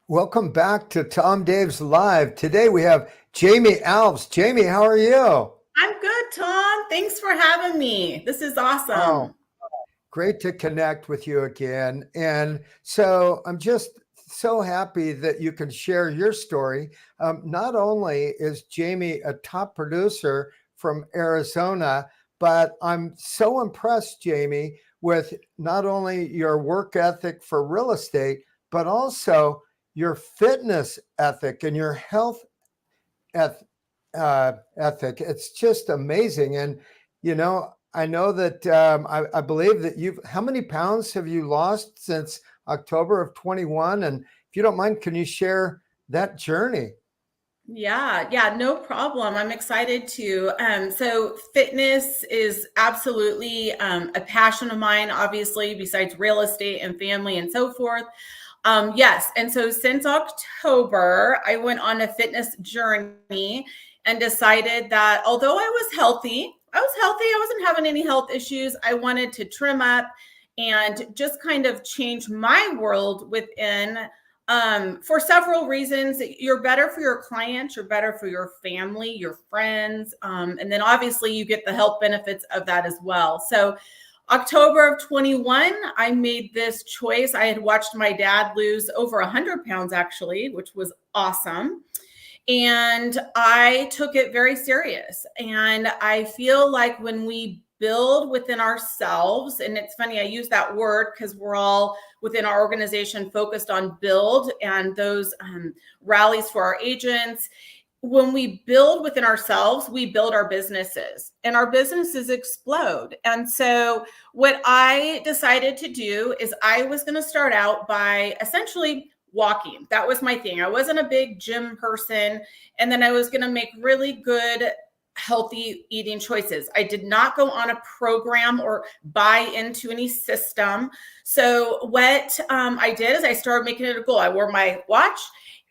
Welcome back to Tom Dave's Live. Today we have Jamie Alves. Jamie, how are you? I'm good, Tom. Thanks for having me. This is Oh, awesome. great to connect with you again. And so I'm just so happy that you can share your story. Not only is Jamie a top producer from Arizona, but I'm so impressed, Jamie, with not only your work ethic for real estate, but also your fitness ethic and your health eth- ethic. It's just amazing. And, I know that I believe that how many pounds have you lost since October of 21? And if you don't mind, can you share that journey? Yeah, no problem. I'm excited to. So fitness is absolutely a passion of mine, obviously, besides real estate and family and so forth. Yes, and so since October, I went on a fitness journey and decided that although I wasn't having any health issues. I wanted to trim up and just kind of change my world within for several reasons. You're better for your clients, you're better for your family, your friends, and then obviously you get the health benefits of that as well. So October of 21, I made this choice. I had watched my dad lose over 100 pounds actually, which was awesome. And I took it very serious. And I feel like when we build within ourselves, and it's funny, I use that word because we're all within our organization focused on build and those rallies for our agents. When we build within ourselves, we build our businesses and our businesses explode. And so, what I decided to do is I was going to start out by essentially walking. That was my thing. I wasn't a big gym person. And then I was going to make really good, healthy eating choices. I did not go on a program or buy into any system. So, what I did is I started making it a goal. I wore my watch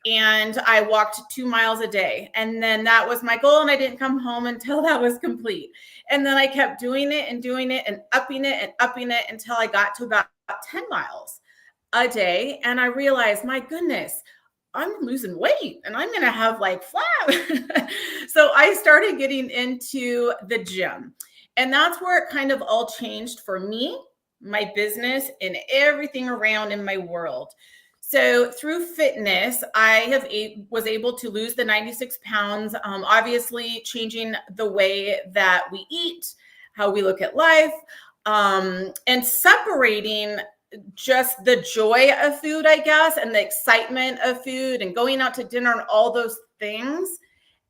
and I walked 2 miles a day. And then that was my goal. And I didn't come home until that was complete. And then I kept doing it and upping it and upping it until I got to about 10 miles a day. And I realized, my goodness, I'm losing weight and I'm going to have like flat. So I started getting into the gym. And that's where it kind of all changed for me, my business, and everything around in my world. So through fitness, was able to lose the 96 pounds, obviously changing the way that we eat, how we look at life, and separating just the joy of food, I guess, and the excitement of food and going out to dinner and all those things,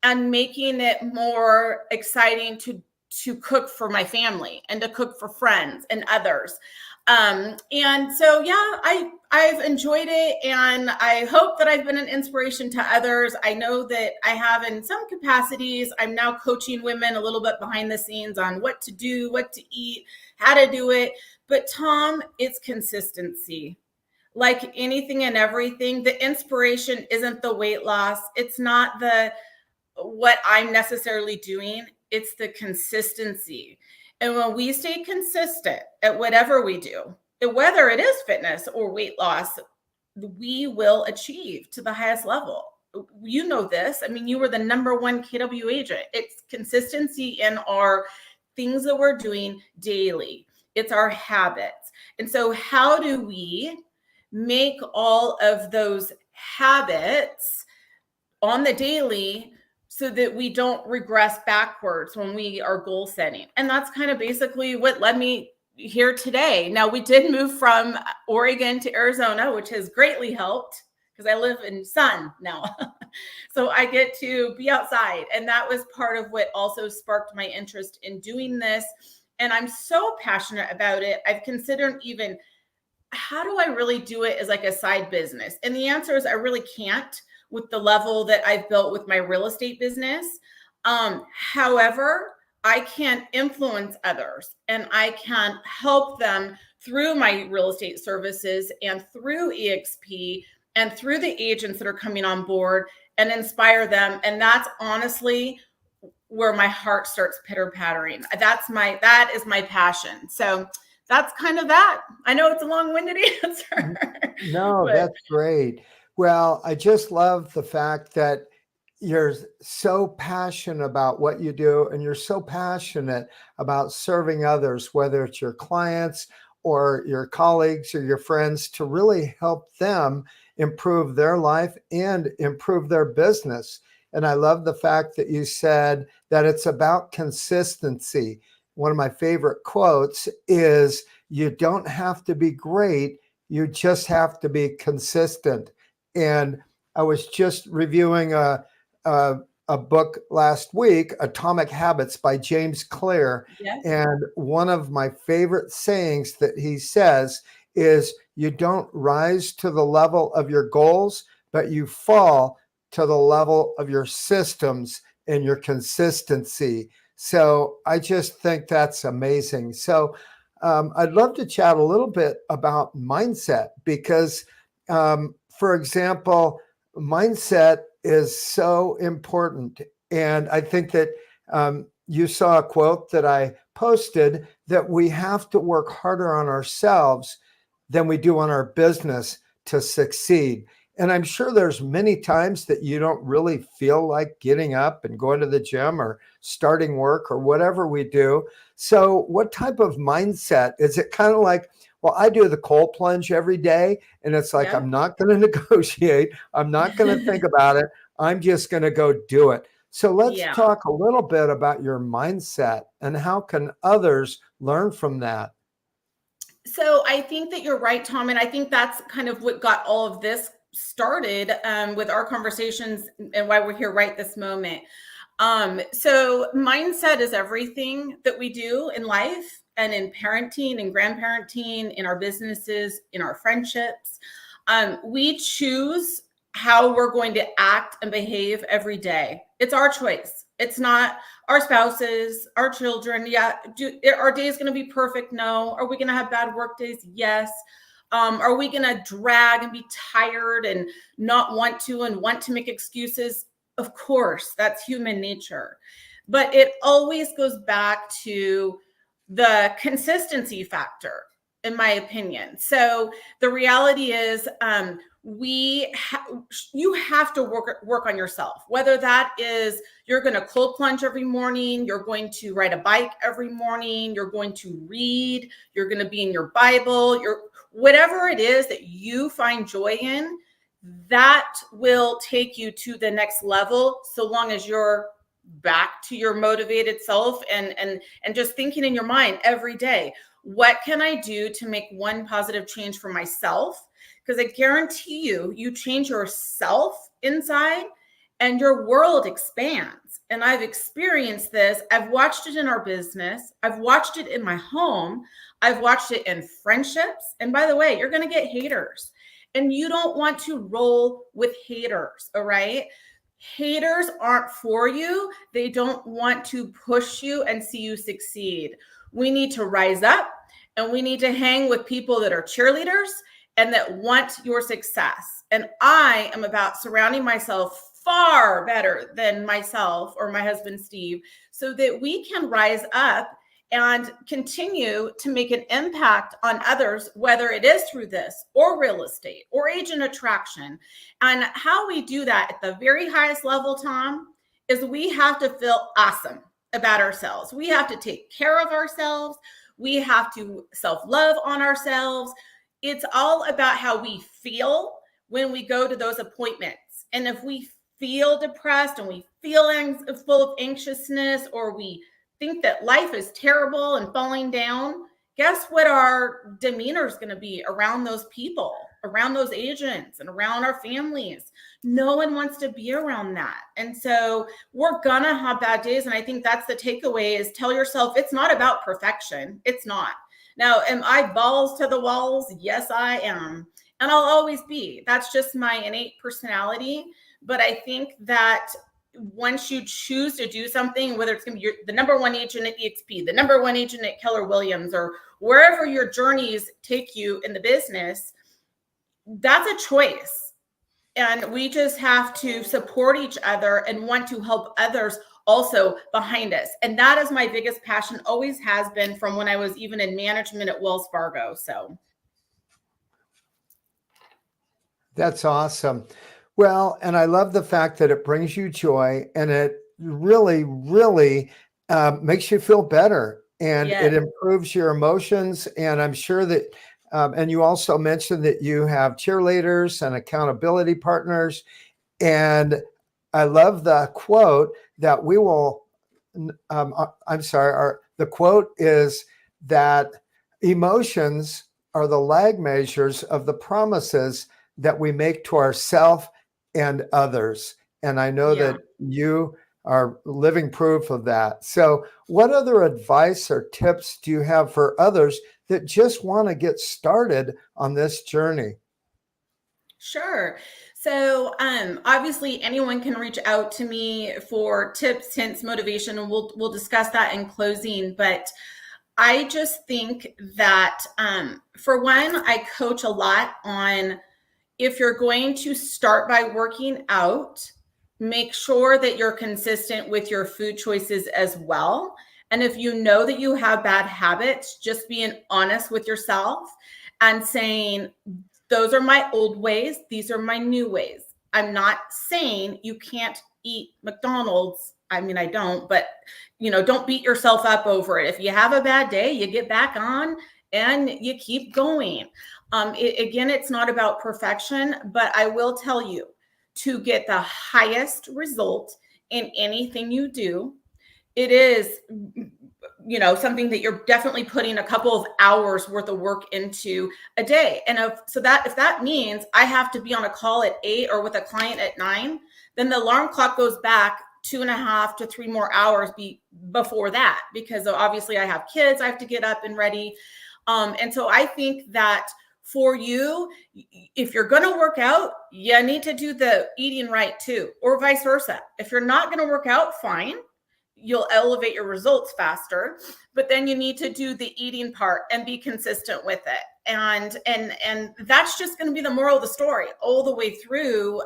and making it more exciting to cook for my family and to cook for friends and others. And so, yeah, I've enjoyed it, and I hope that I've been an inspiration to others. I know that I have in some capacities. I'm now coaching women a little bit behind the scenes on what to do, what to eat, how to do it. But Tom, it's consistency. Like anything and everything, the inspiration isn't the weight loss. It's not the what I'm necessarily doing. It's the consistency. And when we stay consistent at whatever we do, whether it is fitness or weight loss, we will achieve to the highest level. You know this. I mean, you were the number one KW agent. It's consistency in our things that we're doing daily. It's our habits. And so, how do we make all of those habits on the daily so that we don't regress backwards when we are goal setting? And that's kind of basically what led me here today. Now, we did move from Oregon to Arizona, which has greatly helped because I live in sun now. So I get to be outside. And that was part of what also sparked my interest in doing this. And I'm so passionate about it. I've considered even, how do I really do it as like a side business? And the answer is I really can't, with the level that I've built with my real estate business. However, I can influence others and I can help them through my real estate services and through EXP and through the agents that are coming on board and inspire them. And that's honestly where my heart starts pitter pattering. That is my passion. So that's kind of that. I know it's a long-winded answer, No, but that's great. Well, I just love the fact that you're so passionate about what you do and you're so passionate about serving others, whether it's your clients or your colleagues or your friends, to really help them improve their life and improve their business. And I love the fact that you said that it's about consistency. One of my favorite quotes is, you don't have to be great, you just have to be consistent. And I was just reviewing a, a book last week, Atomic Habits by James Clear. Yes. And one of my favorite sayings that he says is, you don't rise to the level of your goals, but you fall to the level of your systems and your consistency. So I just think that's amazing. So I'd love to chat a little bit about mindset because, for example, mindset is so important. And I think that you saw a quote that I posted, that we have to work harder on ourselves than we do on our business to succeed. And I'm sure there's many times that you don't really feel like getting up and going to the gym or starting work or whatever we do. So what type of mindset is it? Kind of like, well, I do the cold plunge every day, and it's like, Yeah. I'm not going to negotiate. I'm not going to think about it. I'm just going to go do it. So let's Yeah. talk a little bit about your mindset and how can others learn from that? So I think that you're right, Tom. And I think that's kind of what got all of this started with our conversations and why we're here right this moment. So mindset is everything that we do in life and in parenting and grandparenting, in our businesses, in our friendships. We choose how we're going to act and behave every day. It's our choice. It's not our spouses, our children. Yeah. Our day is going to be perfect? No. Are we going to have bad work days? Yes. Are we going to drag and be tired and not want to make excuses? Of course, that's human nature. But it always goes back to the consistency factor, in my opinion. So the reality is, you have to work on yourself, whether that is you're going to cold plunge every morning, you're going to ride a bike every morning, you're going to read, you're going to be in your Bible, whatever it is that you find joy in, that will take you to the next level, so long as you're back to your motivated self and just thinking in your mind every day, what can I do to make one positive change for myself? Because I guarantee you change yourself inside and your world expands. And I've experienced this. I've watched it in our business. I've watched it in my home. I've watched it in friendships. And by the way, you're going to get haters. And you don't want to roll with haters, all right? Haters aren't for you. They don't want to push you and see you succeed. We need to rise up and we need to hang with people that are cheerleaders and that want your success. And I am about surrounding myself far better than myself or my husband, Steve, so that we can rise up and continue to make an impact on others, whether it is through this or real estate or agent attraction. And how we do that at the very highest level, Tom, is we have to feel awesome about ourselves. We have to take care of ourselves. We have to self-love on ourselves. It's all about how we feel when we go to those appointments. And if we feel depressed and we feel full of anxiousness, or we think that life is terrible and falling down, guess what our demeanor is going to be around those people, around those agents, and around our families? No one wants to be around that. And so we're going to have bad days. And I think that's the takeaway, is tell yourself it's not about perfection. It's not. Now, am I balls to the walls? Yes, I am. And I'll always be. That's just my innate personality. But I think that once you choose to do something, whether it's going to be the number one agent at EXP, the number one agent at Keller Williams, or wherever your journeys take you in the business, that's a choice. And we just have to support each other and want to help others also behind us. And that is my biggest passion, always has been, from when I was even in management at Wells Fargo. So That's awesome. Well, and I love the fact that it brings you joy and it really, really makes you feel better and it Yes. improves your emotions. And I'm sure that, and you also mentioned that you have cheerleaders and accountability partners. And I love the quote that we will, I'm sorry, the quote is that emotions are the lag measures of the promises that we make to ourselves and others. And I know Yeah. that you are living proof of that. So, what other advice or tips do you have for others that just want to get started on this journey? Sure. So, obviously, anyone can reach out to me for tips, hints, motivation, and we'll discuss that in closing. But I just think that, for one, I coach a lot on if you're going to start by working out, make sure that you're consistent with your food choices as well. And if you know that you have bad habits, just being honest with yourself and saying, those are my old ways, these are my new ways. I'm not saying you can't eat McDonald's. I mean, I don't, but don't beat yourself up over it. If you have a bad day, you get back on and you keep going. Again, it's not about perfection, but I will tell you, to get the highest result in anything you do, it is something that you're definitely putting a couple of hours worth of work into a day. And if that means I have to be on a call at 8 or with a client at 9, then the alarm clock goes back 2.5 to 3 more hours before that, because obviously I have kids I have to get up and ready. And so I think that for you, if you're going to work out, you need to do the eating right too, or vice versa. If you're not going to work out, fine, you'll elevate your results faster, but then you need to do the eating part and be consistent with it. And that's just going to be the moral of the story all the way through.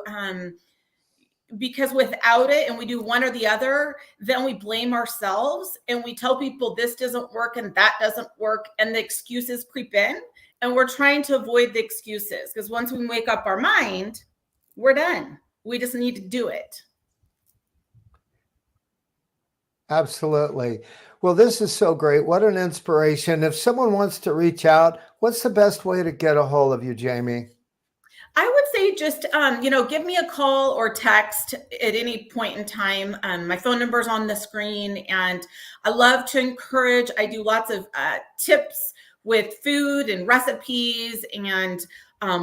Because without it, and we do one or the other, then we blame ourselves and we tell people this doesn't work and that doesn't work, and the excuses creep in, and we're trying to avoid the excuses, because once we make up our mind, we're done. We just need to do it. Absolutely. Well, this is so great. What an inspiration. If someone wants to reach out, what's the best way to get a hold of you, Jamie? I would say just, give me a call or text at any point in time. My phone number is on the screen, and I love to encourage. I do lots of tips with food and recipes and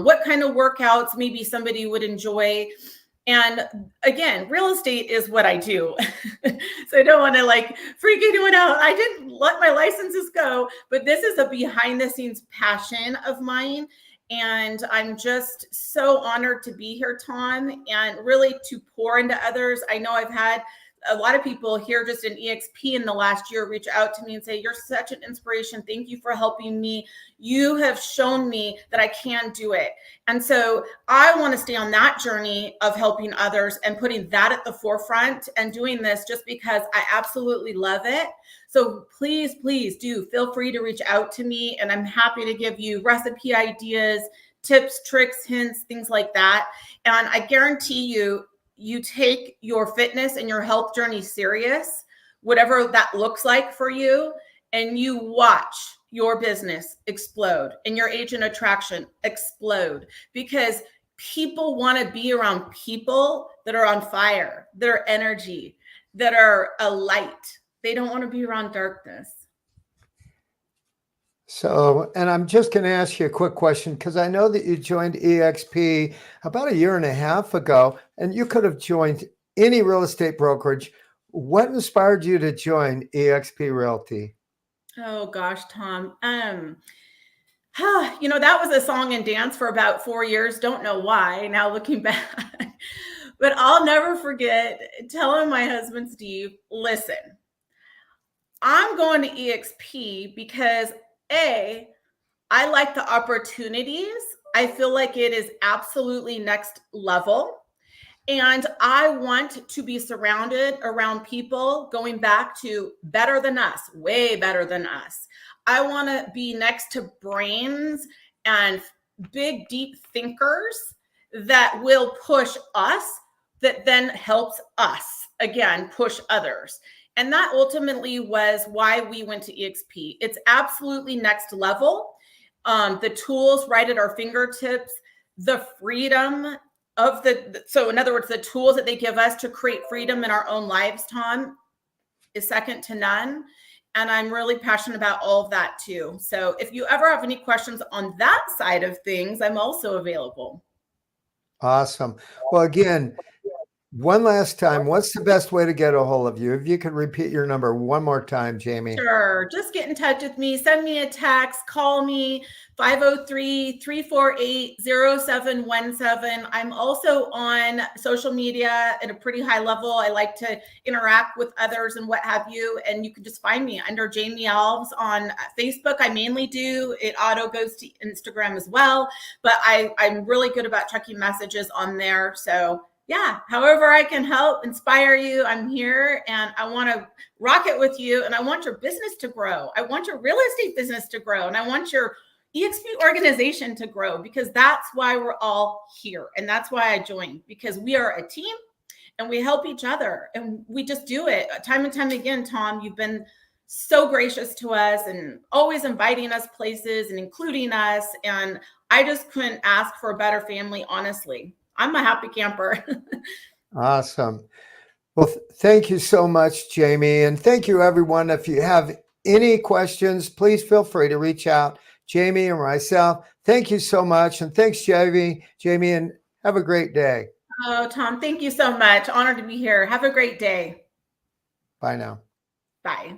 what kind of workouts maybe somebody would enjoy. And again, real estate is what I do. So I don't want to freak anyone out. I didn't let my licenses go, but this is a behind the scenes passion of mine. And I'm just so honored to be here, Tom, and really to pour into others. I know I've had a lot of people here just in EXP in the last year reach out to me and say, you're such an inspiration. Thank you for helping me. You have shown me that I can do it. And so I want to stay on that journey of helping others and putting that at the forefront and doing this just because I absolutely love it. So please, please do feel free to reach out to me, and I'm happy to give you recipe ideas, tips, tricks, hints, things like that. And I guarantee you take your fitness and your health journey serious, whatever that looks like for you, and you watch your business explode and your agent attraction explode, because people want to be around people that are on fire, that are energy, that are a light. They don't want to be around darkness. So, and I'm just going to ask you a quick question because I know that you joined EXP about a year and a half ago, and you could have joined any real estate brokerage. What inspired you to join EXP Realty? Oh gosh, Tom. That was a song and dance for about 4 years. Don't know why now looking back. But I'll never forget telling my husband, Steve, listen, I'm going to EXP because I like the opportunities. I feel like it is absolutely next level. And I want to be surrounded around people going back to better than us, way better than us. I want to be next to brains and big, deep thinkers that will push us, that then helps us again push others. And that ultimately was why we went to EXP. It's absolutely next level. The tools right at our fingertips, the freedom of so in other words, the tools that they give us to create freedom in our own lives, Tom, is second to none. And I'm really passionate about all of that too. So if you ever have any questions on that side of things, I'm also available. Awesome. Well, again, one last time, what's the best way to get a hold of you? If you could repeat your number one more time, Jamie. Sure. Just get in touch with me. Send me a text. Call me 503-348-0717. I'm also on social media at a pretty high level. I like to interact with others and what have you. And you can just find me under Jamie Alves on Facebook. I mainly do. It auto goes to Instagram as well. But I'm really good about checking messages on there. So yeah, however I can help inspire you, I'm here, and I want to rock it with you, and I want your business to grow. I want your real estate business to grow, and I want your EXP organization to grow, because that's why we're all here, and that's why I joined, because we are a team and we help each other, and we just do it time and time again. Tom, you've been so gracious to us and always inviting us places and including us, and I just couldn't ask for a better family, honestly. I'm a happy camper. Awesome. Well, thank you so much, Jamie. And thank you, everyone. If you have any questions, please feel free to reach out, Jamie or myself. Thank you so much. And thanks, Jamie, and have a great day. Oh, Tom, thank you so much. Honored to be here. Have a great day. Bye now. Bye.